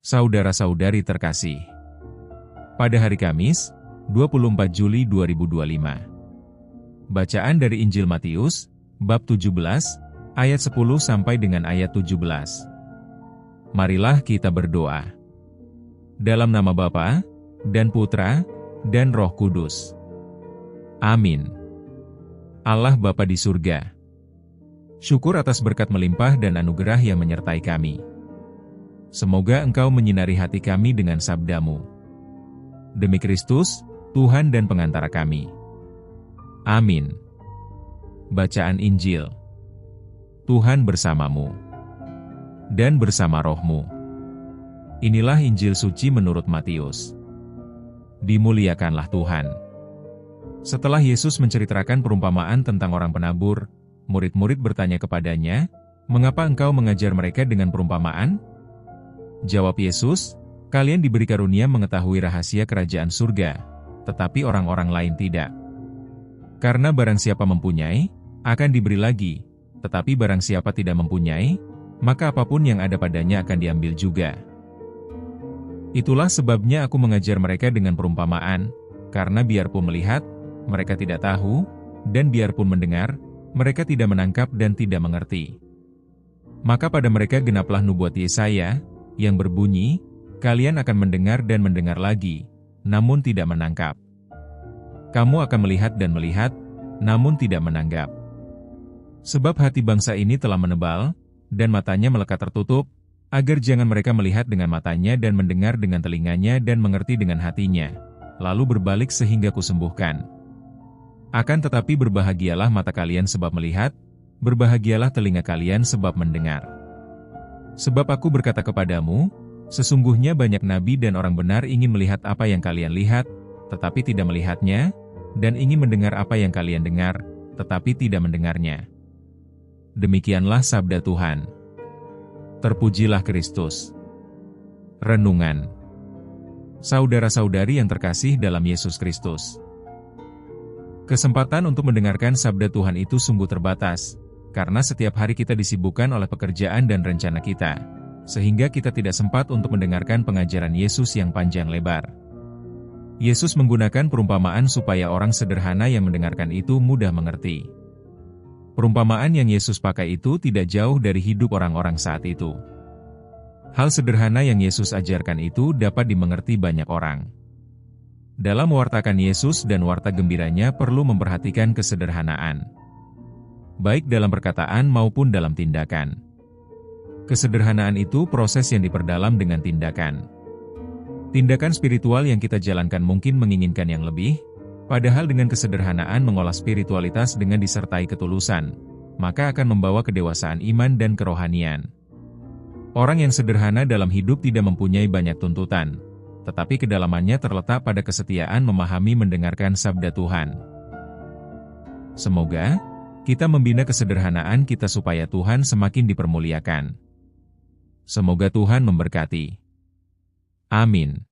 Saudara-saudari terkasih, pada hari Kamis, 24 Juli 2025, bacaan dari Injil Matius, bab 17, ayat 10 sampai dengan ayat 17. Marilah kita berdoa. Dalam nama Bapa, dan Putra, dan Roh Kudus. Amin. Allah Bapa di surga, syukur atas berkat melimpah dan anugerah yang menyertai kami. Semoga Engkau menyinari hati kami dengan sabda-Mu. Demi Kristus, Tuhan dan pengantara kami. Amin. Bacaan Injil. Tuhan bersamamu dan bersama rohmu. Inilah Injil suci menurut Matius. Dimuliakanlah Tuhan. Setelah Yesus menceritakan perumpamaan tentang orang penabur, murid-murid bertanya kepadanya, "Mengapa engkau mengajar mereka dengan perumpamaan?" Jawab Yesus, "Kalian diberi karunia mengetahui rahasia kerajaan surga, tetapi orang-orang lain tidak. Karena barang siapa mempunyai, akan diberi lagi, tetapi barang siapa tidak mempunyai, maka apapun yang ada padanya akan diambil juga. Itulah sebabnya aku mengajar mereka dengan perumpamaan, karena biarpun melihat, mereka tidak tahu, dan biarpun mendengar, mereka tidak menangkap dan tidak mengerti. Maka pada mereka genaplah nubuat Yesaya, yang berbunyi, kalian akan mendengar dan mendengar lagi, namun tidak menangkap. Kamu akan melihat dan melihat, namun tidak menanggap. Sebab hati bangsa ini telah menebal, dan matanya melekat tertutup, agar jangan mereka melihat dengan matanya dan mendengar dengan telinganya dan mengerti dengan hatinya, lalu berbalik sehingga kusembuhkan. Akan tetapi berbahagialah mata kalian sebab melihat, berbahagialah telinga kalian sebab mendengar. Sebab aku berkata kepadamu, sesungguhnya banyak nabi dan orang benar ingin melihat apa yang kalian lihat, tetapi tidak melihatnya, dan ingin mendengar apa yang kalian dengar, tetapi tidak mendengarnya." Demikianlah sabda Tuhan. Terpujilah Kristus. Renungan. Saudara-saudari yang terkasih dalam Yesus Kristus, kesempatan untuk mendengarkan sabda Tuhan itu sungguh terbatas, karena setiap hari kita disibukkan oleh pekerjaan dan rencana kita, sehingga kita tidak sempat untuk mendengarkan pengajaran Yesus yang panjang lebar. Yesus menggunakan perumpamaan supaya orang sederhana yang mendengarkan itu mudah mengerti. Perumpamaan yang Yesus pakai itu tidak jauh dari hidup orang-orang saat itu. Hal sederhana yang Yesus ajarkan itu dapat dimengerti banyak orang. Dalam mewartakan Yesus dan warta gembiranya perlu memperhatikan kesederhanaan, baik dalam perkataan maupun dalam tindakan. Kesederhanaan itu proses yang diperdalam dengan tindakan. Tindakan spiritual yang kita jalankan mungkin menginginkan yang lebih, padahal dengan kesederhanaan mengolah spiritualitas dengan disertai ketulusan, maka akan membawa kedewasaan iman dan kerohanian. Orang yang sederhana dalam hidup tidak mempunyai banyak tuntutan, tetapi kedalamannya terletak pada kesetiaan memahami mendengarkan sabda Tuhan. Semoga kita membina kesederhanaan kita supaya Tuhan semakin dipermuliakan. Semoga Tuhan memberkati. Amin.